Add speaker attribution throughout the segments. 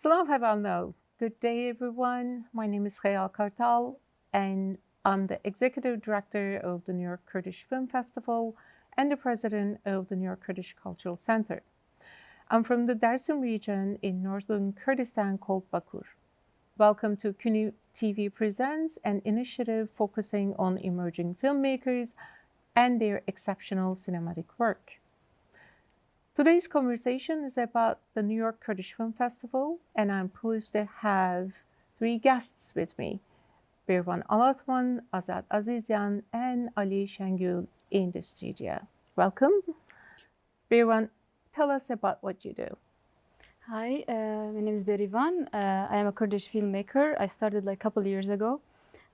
Speaker 1: Salam Havalno. Good day, everyone. My name is Khayal Kartal, and I'm the Executive Director of the New York Kurdish Film Festival and the President of the New York Kurdish Cultural Center. I'm from the Dersim region in northern Kurdistan called Bakur. Welcome to CUNY TV Presents, an initiative focusing on emerging filmmakers and their exceptional cinematic work. Today's conversation is about the New York Kurdish Film Festival, and I'm pleased to have three guests with me, Birvan Alatman, Azad Azizyan, and Ali Shangul in the studio. Welcome. Birvan, tell us about what you do.
Speaker 2: Hi, my name is Berivan. I am a Kurdish filmmaker. I started a couple years ago.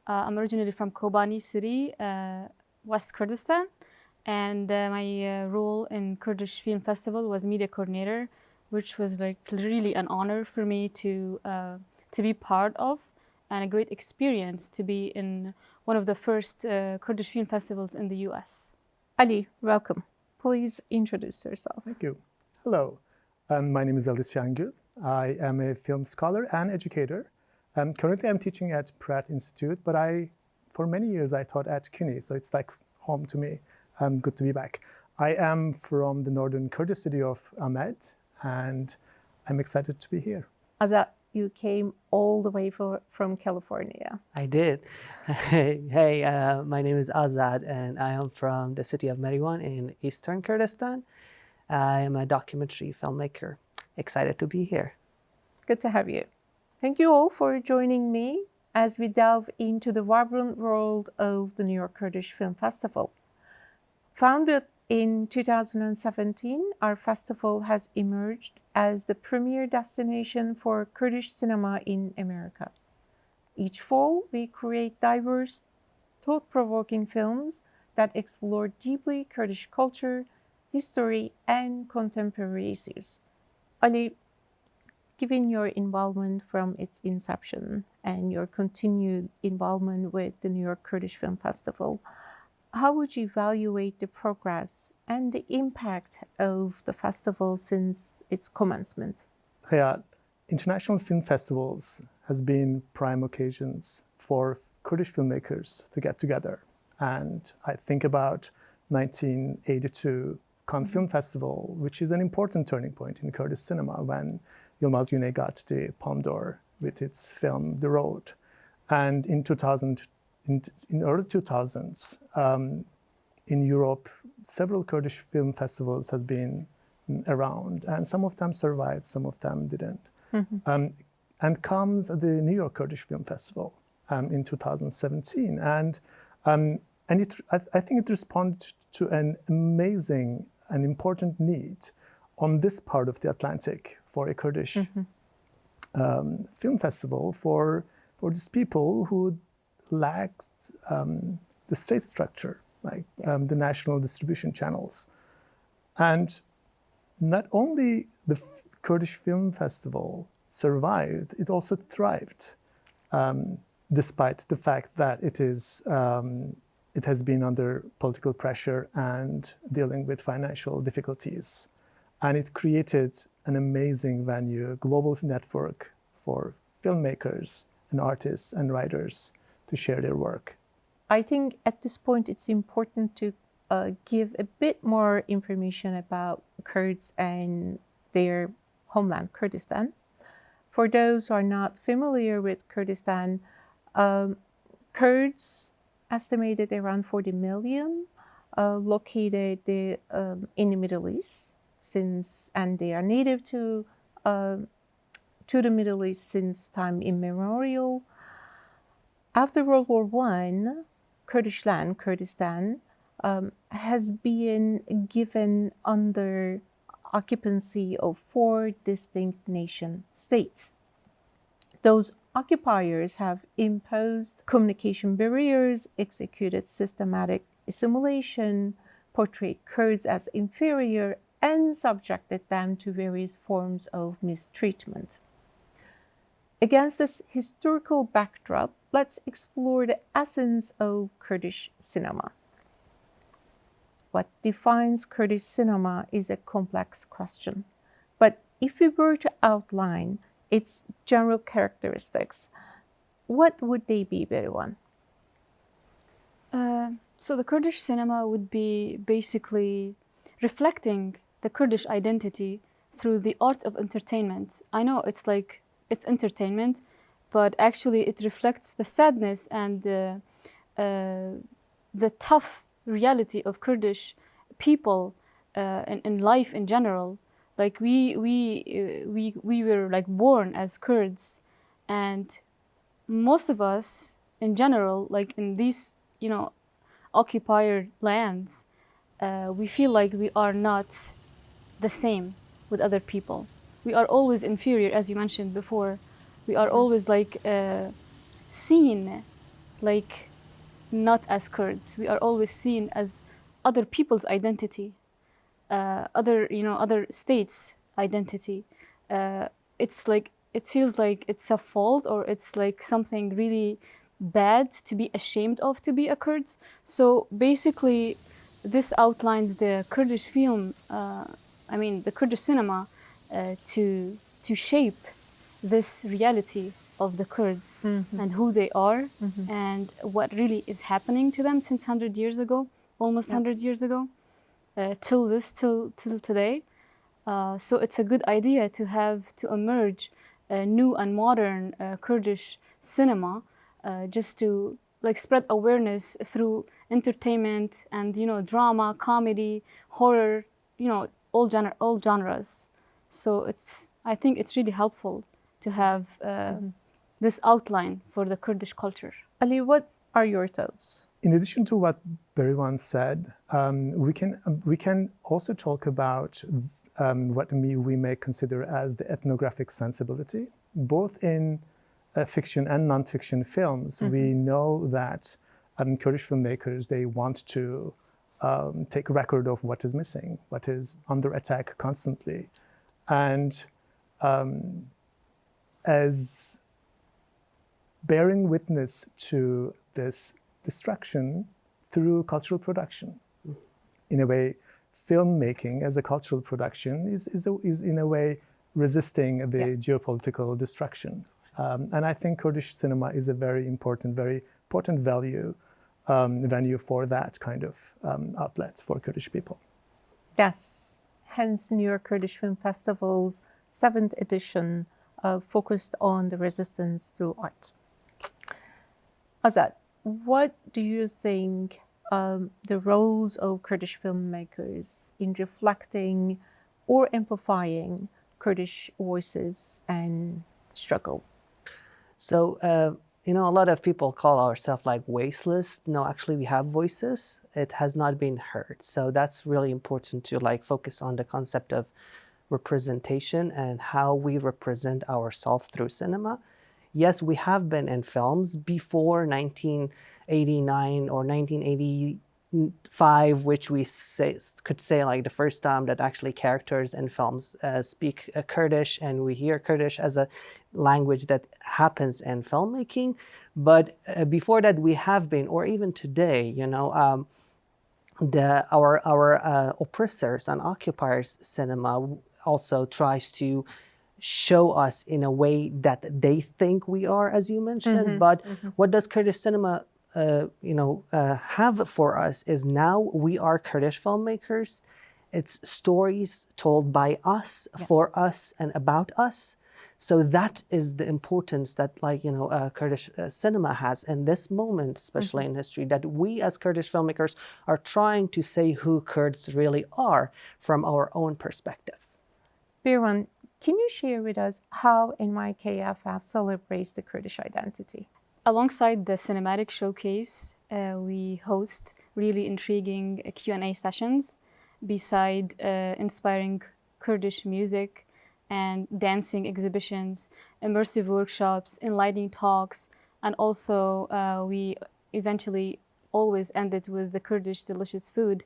Speaker 2: I'm originally from Kobani city, West Kurdistan, and my role in Kurdish Film Festival was media coordinator, which was really an honor for me to be part of, and a great experience to be in one of the first Kurdish film festivals in the U.S.
Speaker 1: Ali, welcome. Please introduce yourself.
Speaker 3: Thank you. Hello. My name is Ali Shangul. I am a film scholar and educator. Currently, I'm teaching at Pratt Institute, but for many years, I taught at CUNY, so it's like home to me. Good to be back. I am from the northern Kurdish city of Ahmed, and I'm excited to be here.
Speaker 1: Azad, you came all the way from California.
Speaker 4: I did. Hey, my name is Azad, and I am from the city of Mariwan in eastern Kurdistan. I am a documentary filmmaker. Excited to be here.
Speaker 1: Good to have you. Thank you all for joining me as we delve into the vibrant world of the New York Kurdish Film Festival. Founded in 2017, our festival has emerged as the premier destination for Kurdish cinema in America. Each fall, we create diverse, thought-provoking films that explore deeply Kurdish culture, history, and contemporary issues. Ali, given your involvement from its inception and your continued involvement with the New York Kurdish Film Festival, how would you evaluate the progress and the impact of the festival since its commencement?
Speaker 3: Yeah, international film festivals has been prime occasions for Kurdish filmmakers to get together. And I think about 1982 Cannes Film Festival, which is an important turning point in Kurdish cinema when Yilmaz Güney got the Palme d'Or with its film The Road. And in early 2000s, in Europe, several Kurdish film festivals has been around, and some of them survived, some of them didn't. Mm-hmm. And comes the New York Kurdish Film Festival in 2017, and I think it responded to an amazing and important need on this part of the Atlantic for a Kurdish film festival for these people who lacked the state structure, like the national distribution channels. And not only the Kurdish Film Festival survived, it also thrived, despite the fact that it has been under political pressure and dealing with financial difficulties. And it created an amazing venue, a global network for filmmakers and artists and writers to share their work.
Speaker 1: I think at this point it's important to give a bit more information about Kurds and their homeland, Kurdistan. For those who are not familiar with Kurdistan, Kurds estimated around 40 million, located in the Middle East, and they are native to the Middle East since time immemorial. After World War I, Kurdish land, Kurdistan, has been given under occupancy of 4 distinct nation states. Those occupiers have imposed communication barriers, executed systematic assimilation, portrayed Kurds as inferior, and subjected them to various forms of mistreatment. Against this historical backdrop, let's explore the essence of Kurdish cinema. What defines Kurdish cinema is a complex question, but if we were to outline its general characteristics, what would they be, Berivan?
Speaker 2: So the Kurdish cinema would be basically reflecting the Kurdish identity through the art of entertainment. I know it's like it's entertainment, but actually it reflects the sadness and the tough reality of Kurdish people in life in general. Like we were like born as Kurds, and most of us in general, like in these, you know, occupied lands, we feel like we are not the same with other people. We are always inferior, as you mentioned before. We are always like seen like not as Kurds. We are always seen as other people's identity, other states' identity. It's like it feels like it's a fault, or it's like something really bad to be ashamed of to be a Kurd. So basically, this outlines the Kurdish film. The Kurdish cinema to shape this reality of the Kurds and who they are and what really is happening to them since 100 years ago, almost 100 years ago, till today. So it's a good idea to have to emerge a new and modern Kurdish cinema, just to like spread awareness through entertainment and, you know, drama, comedy, horror, you know, all genres. So I think it's really helpful to have this outline for the Kurdish culture.
Speaker 1: Ali, what are your thoughts?
Speaker 3: In addition to what Berivan said, we can also talk about what we may consider as the ethnographic sensibility, both in fiction and non-fiction films. We know that Kurdish filmmakers, they want to take record of what is missing, what is under attack constantly, and as bearing witness to this destruction through cultural production. In a way, filmmaking as a cultural production is in a way resisting the geopolitical destruction. And I think Kurdish cinema is a very important venue for that kind of outlet for Kurdish people.
Speaker 1: Yes, hence New York Kurdish Film Festival's 7th edition focused on the resistance through art. Azad, what do you think the roles of Kurdish filmmakers in reflecting or amplifying Kurdish voices and struggle?
Speaker 4: So, a lot of people call ourselves like voiceless. No, actually we have voices. It has not been heard. So that's really important to like focus on the concept of representation and how we represent ourselves through cinema. Yes, we have been in films before 1989 or 1985, which we could say like the first time that actually characters in films speak Kurdish, and we hear Kurdish as a language that happens in filmmaking. But before that, we have been, or even today, our oppressors and occupiers cinema also tries to show us in a way that they think we are, as you mentioned. But what does Kurdish cinema have for us is now we are Kurdish filmmakers. It's stories told by us, for us, and about us. So that is the importance that Kurdish cinema has in this moment, especially in history, that we as Kurdish filmmakers are trying to say who Kurds really are from our own perspective.
Speaker 1: Berivan, can you share with us how NYKFF celebrates the Kurdish identity?
Speaker 2: Alongside the cinematic showcase, we host really intriguing Q&A sessions beside inspiring Kurdish music and dancing exhibitions, immersive workshops, enlightening talks, and also we eventually always end it with the Kurdish delicious food,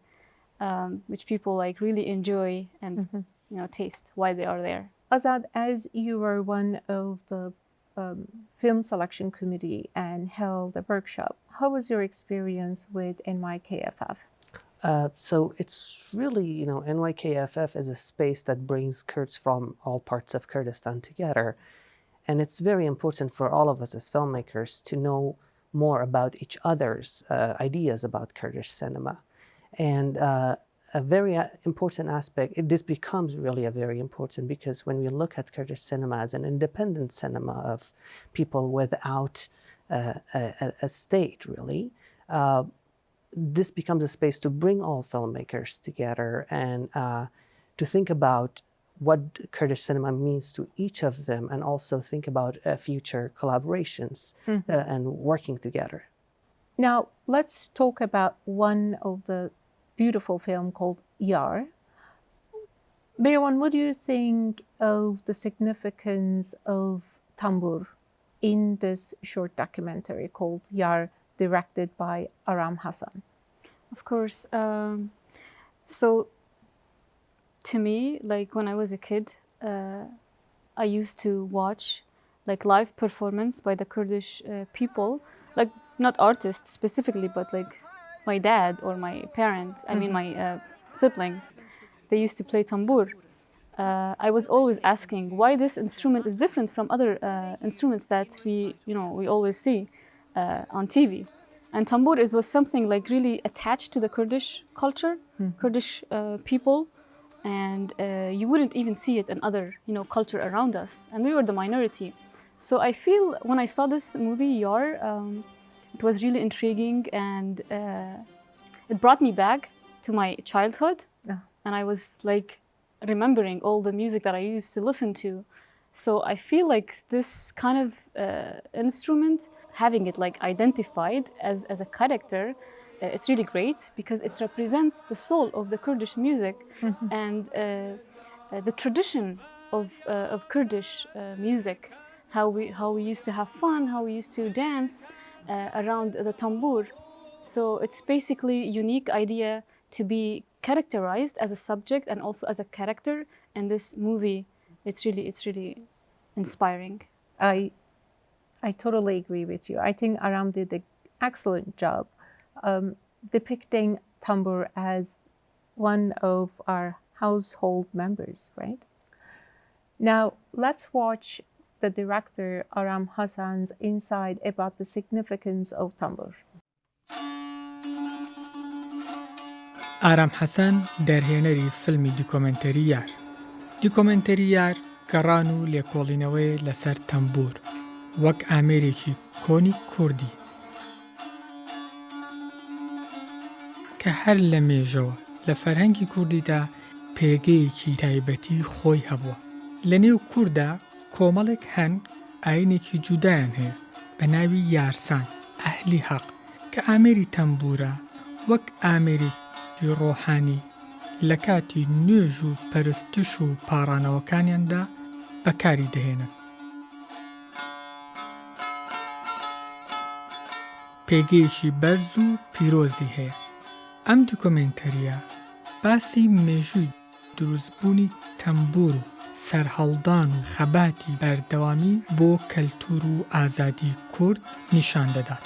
Speaker 2: which people like really enjoy and taste while they are there.
Speaker 1: Azad, as you were one of the film selection committee and held a workshop, how was your experience with NYKFF?
Speaker 4: So it's really, NYKFF is a space that brings Kurds from all parts of Kurdistan together. And it's very important for all of us as filmmakers to know more about each other's ideas about Kurdish cinema. And a very important aspect, this becomes really a very important, because when we look at Kurdish cinema as an independent cinema of people without a state, really, this becomes a space to bring all filmmakers together and to think about what Kurdish cinema means to each of them, and also think about future collaborations and working together.
Speaker 1: Now, let's talk about one of the beautiful film called Yar. Berivan, what do you think of the significance of tambur in this short documentary called Yar, directed by Aram Hassan?
Speaker 2: Of course. So to me, like when I was a kid, I used to watch like live performance by the Kurdish people, like not artists specifically, but like my dad or my parents, I mean my siblings, they used to play tambur. I was always asking why this instrument is different from other instruments that we always see on TV. And tambur was something like really attached to the Kurdish culture, Kurdish people, and you wouldn't even see it in other culture around us, and we were the minority. So I feel when I saw this movie Yar, it was really intriguing, and it brought me back to my childhood, and I was like remembering all the music that I used to listen to. So I feel like this kind of instrument, having it like identified as a character, it's really great because it represents the soul of the Kurdish music and the tradition of Kurdish music, how we used to have fun, how we used to dance around the tambur. So it's basically a unique idea to be characterized as a subject and also as a character in this movie. It's really inspiring.
Speaker 1: I totally agree with you. I think Aram did an excellent job depicting tambur as one of our household members, right? Now, let's watch the director Aram Hassan's insight about the significance of tambur.
Speaker 5: ئارام حەسەن دەرهێنەری فیلمی دیکۆمنتەری یار. دیکۆمنتەری یار گەڕان و لێکۆڵینەوەی لەسەر تەمبور وەک ئامێرێکی کۆنی کوردی کە هەر لە مێژەوە لە فەرهەنگی کوردیدا پێگەیەکی تایبەتی خۆی هەبووە. لە نێو کووردا کۆمەڵێک هەن ئاینێکی جودایان هەیە بە ناوی یارسان ئەهلی حەق کە ئامێری تەمبورە وەک ئامێرێکی ڕۆحانی لە کاتی نوێژ و پەرستش و پاڕانەوەکانیاندا بەکاری دەهێنن. پێگەیەکی بەرز و پیرۆزی هەیە. ئەم دیکۆمنتەریە باسی مێژووی دروستبوونی تەمبور و سەرهەڵدان و خەباتی بەردەوامی بۆ کەلتور و ئازادی کورد نیشان دەدات.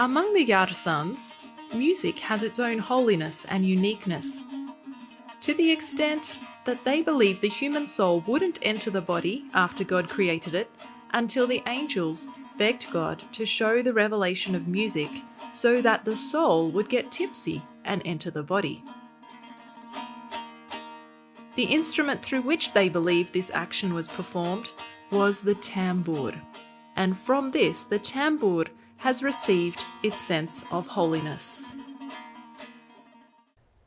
Speaker 6: Among the Yarsans, music has its own holiness and uniqueness, to the extent that they believe the human soul wouldn't enter the body after God created it until the angels begged God to show the revelation of music so that the soul would get tipsy and enter the body. The instrument through which they believed this action was performed was the tambur, and from this the tambur has received its sense of holiness.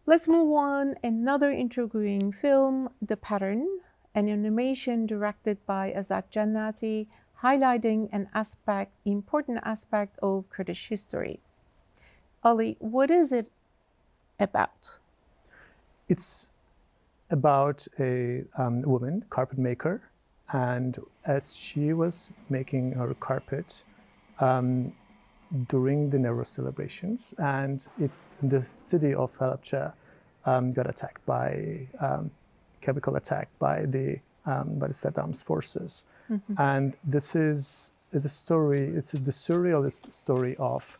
Speaker 1: Let's move on. Another intriguing film, The Pattern, an animation directed by Azad Jannati, highlighting an important aspect of Kurdish history. Ali, what is it about?
Speaker 3: It's about a woman, carpet maker, and as she was making her carpet, during the Nowruz celebrations, and the city of Halabja got attacked by chemical attack by the Saddam's forces, and this is a story. It's the surrealist story of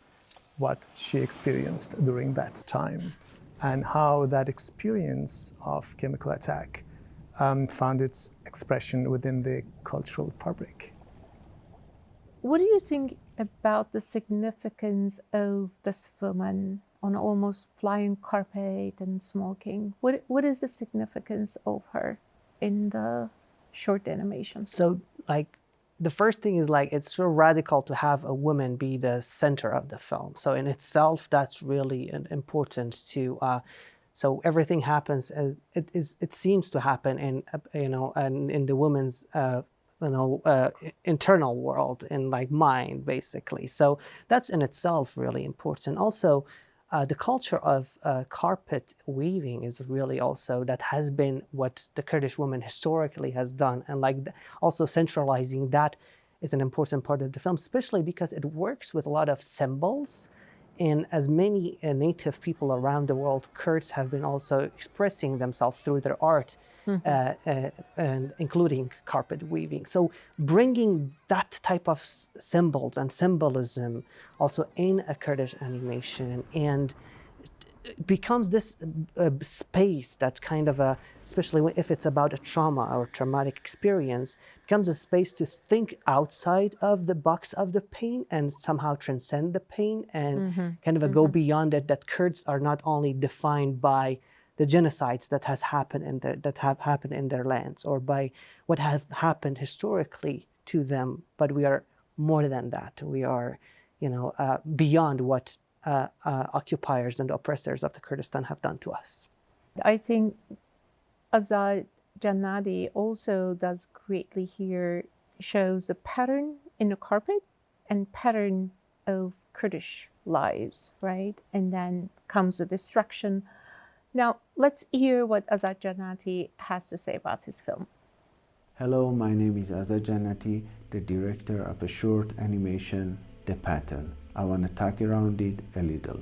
Speaker 3: what she experienced during that time, and how that experience of chemical attack found its expression within the cultural fabric.
Speaker 1: What do you think about the significance of this woman on almost flying carpet and smoking? What is the significance of her in the short animation?
Speaker 4: So, like, the first thing is like it's so radical to have a woman be the center of the film. So in itself, that's really important to. So everything happens. It seems to happen in in the woman's internal world, in like mind, basically. So that's in itself really important. Also, the culture of carpet weaving is really also, that has been what the Kurdish woman historically has done, and like also centralizing that is an important part of the film, especially because it works with a lot of symbols. And as many native people around the world, Kurds have been also expressing themselves through their art, and including carpet weaving. So bringing that type of symbols and symbolism also in a Kurdish animation, and it becomes this space that kind of especially if it's about a trauma or traumatic experience, becomes a space to think outside of the box of the pain and somehow transcend the pain and kind of go beyond it, that Kurds are not only defined by the genocides that have happened in their lands, or by what have happened historically to them, but we are more than that. We are, beyond what occupiers and oppressors of the Kurdistan have done to us.
Speaker 1: I think Azad Jannati also does greatly here, shows the pattern in the carpet and pattern of Kurdish lives, right? And then comes the destruction. Now, let's hear what Azad Jannati has to say about his film.
Speaker 7: Hello, my name is Azad Jannati, the director of a short animation, The Pattern. I want to talk around it a little.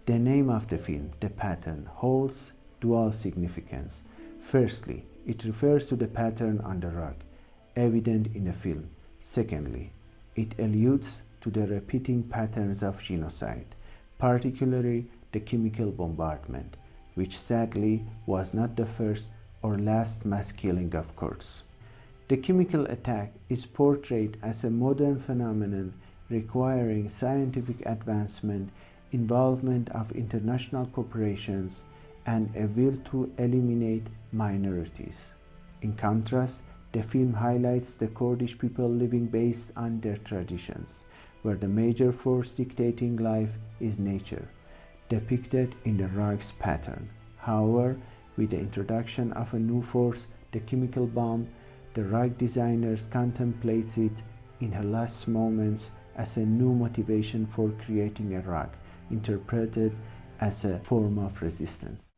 Speaker 7: The name of the film, The Pattern, holds dual significance. Firstly, it refers to the pattern on the rug, evident in the film. Secondly, it alludes to the repeating patterns of genocide, particularly the chemical bombardment, which sadly was not the first or last mass killing of Kurds. The chemical attack is portrayed as a modern phenomenon requiring scientific advancement, involvement of international corporations, and a will to eliminate minorities. In contrast, the film highlights the Kurdish people living based on their traditions, where the major force dictating life is nature, depicted in the rug's pattern. However, with the introduction of a new force, the chemical bomb, the rug designers contemplates it in her last moments as a new motivation for creating a rug, interpreted as a form of resistance.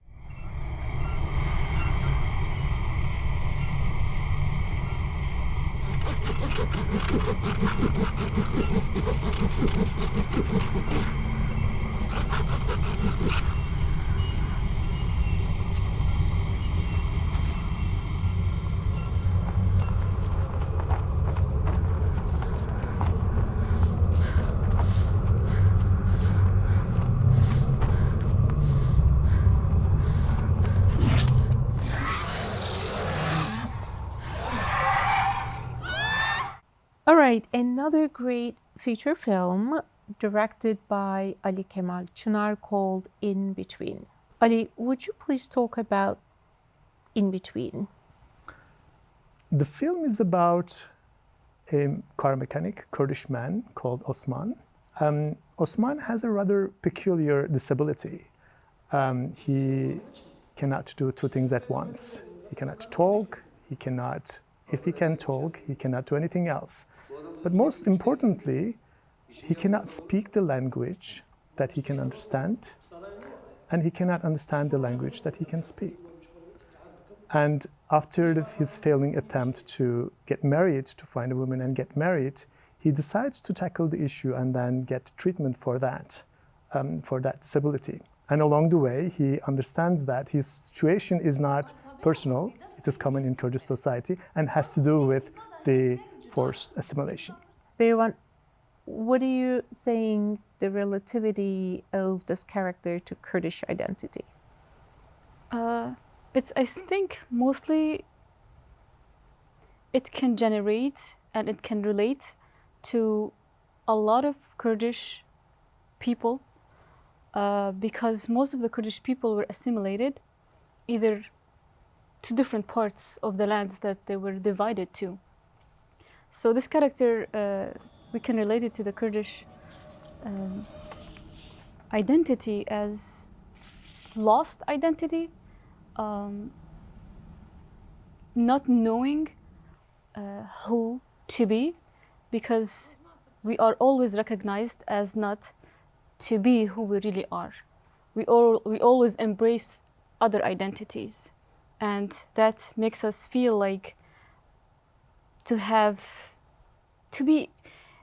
Speaker 1: All right, another great feature film directed by Ali Kemal Çınar called In Between. Ali, would you please talk about In Between?
Speaker 3: The film is about a car mechanic, Kurdish man called Osman. Osman has a rather peculiar disability. He cannot do two things at once. He cannot talk, if he can talk, he cannot do anything else. But most importantly, he cannot speak the language that he can understand, and he cannot understand the language that he can speak. And after his failing attempt to get married, to find a woman and get married, he decides to tackle the issue and then get treatment for that disability. And along the way, he understands that his situation is not personal, it is common in Kurdish society and has to do with the forced assimilation.
Speaker 1: Berivan, what do you think the relativity of this character to Kurdish identity?
Speaker 2: I think mostly it can generate and it can relate to a lot of Kurdish people because most of the Kurdish people were assimilated either to different parts of the lands that they were divided to. So this character, we can relate it to the Kurdish identity as lost identity, not knowing who to be, because we are always recognized as not to be who we really are. We always embrace other identities, and that makes us feel like to be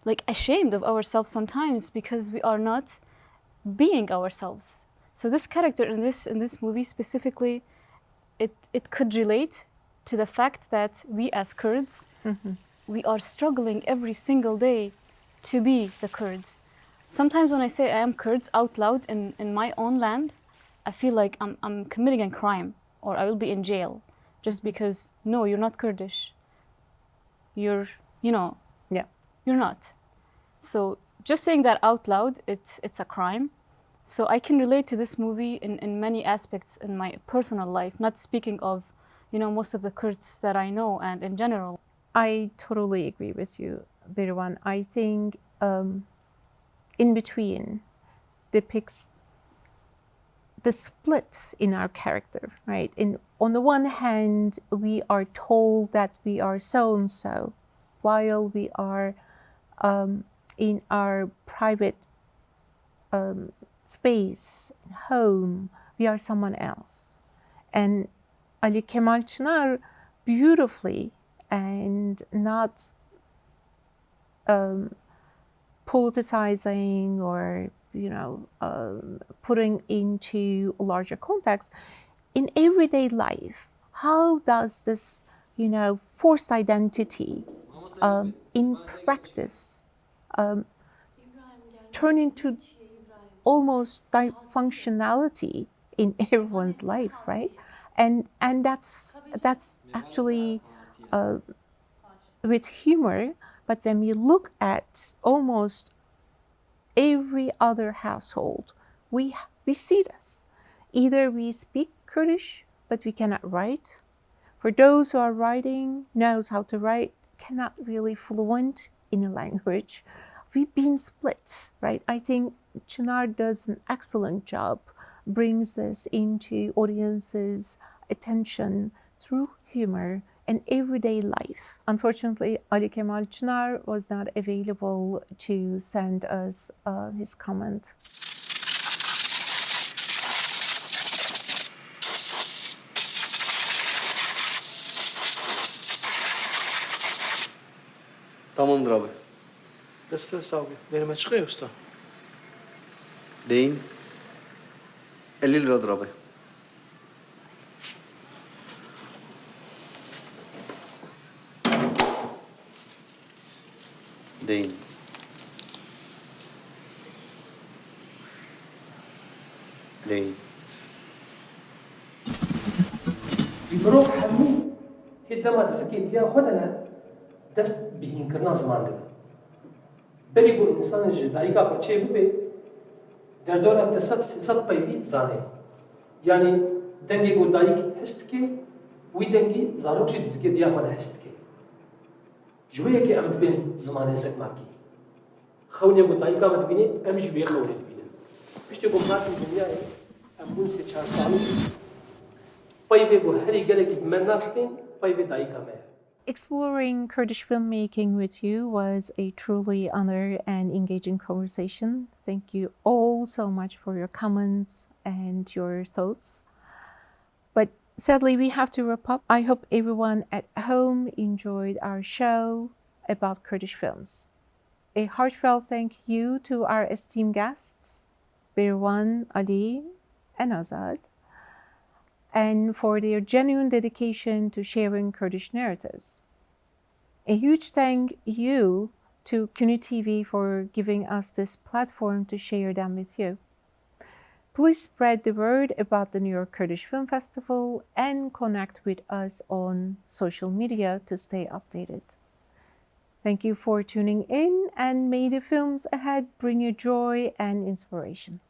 Speaker 2: like ashamed of ourselves sometimes because we are not being ourselves. So this character in this movie specifically, it could relate to the fact that we as Kurds, we are struggling every single day to be the Kurds. Sometimes when I say I am Kurds out loud in my own land, I feel like I'm committing a crime or I will be in jail just because, no, you're not Kurdish. You're not. So just saying that out loud, it's a crime. So I can relate to this movie in many aspects in my personal life, not speaking of, most of the Kurds that I know and in general.
Speaker 1: I totally agree with you, Birwan. I think In Between depicts the split in our character, right? On the one hand, we are told that we are so-and-so, while we are in our private space, home, we are someone else. And Ali Kemal Çınar beautifully and not politicizing or putting into a larger context in everyday life. How does this forced identity in practice turn into almost functionality in everyone's life, right? And that's actually with humor. But when we look at almost every other household, we see this. Either we speak Kurdish, but we cannot write. For those who are writing, knows how to write, cannot really fluent in a language. We've been split, right? I think Çınar does an excellent job, brings this into audiences' attention through humor and everyday life. Unfortunately, Ali Kemal Çınar was not available to send us his comment.
Speaker 8: Tamamdır abi. Gösterisi abi. Benime çıkıyor usta.
Speaker 7: Deyin. 50 liradır abi. Deyin. Deyin.
Speaker 9: بروح حمي هدما تسكيت يا خدنا دست بهين كرنا زمان دم بلي بو إنسان جدايقا خو چه ببه در دورة تصد بيفي زانه يعني دنگي قو دايق هستكي وي دنگي زاروك جي تسكيت يا خد هستكي جوية كي أم ببين زمان زك ماكي خوني قو دايقا ما تبيني أم جوية خوني تبيني بشتي قو مات الدنيا أم بون سي 4 سالي
Speaker 1: Exploring Kurdish filmmaking with you was a truly honor and engaging conversation. Thank you all so much for your comments and your thoughts. But sadly, we have to wrap up. I hope everyone at home enjoyed our show about Kurdish films. A heartfelt thank you to our esteemed guests, Birwan, Ali, and Azad, and for their genuine dedication to sharing Kurdish narratives. A huge thank you to CUNY TV for giving us this platform to share them with you. Please spread the word about the New York Kurdish Film Festival and connect with us on social media to stay updated. Thank you for tuning in, and may the films ahead bring you joy and inspiration.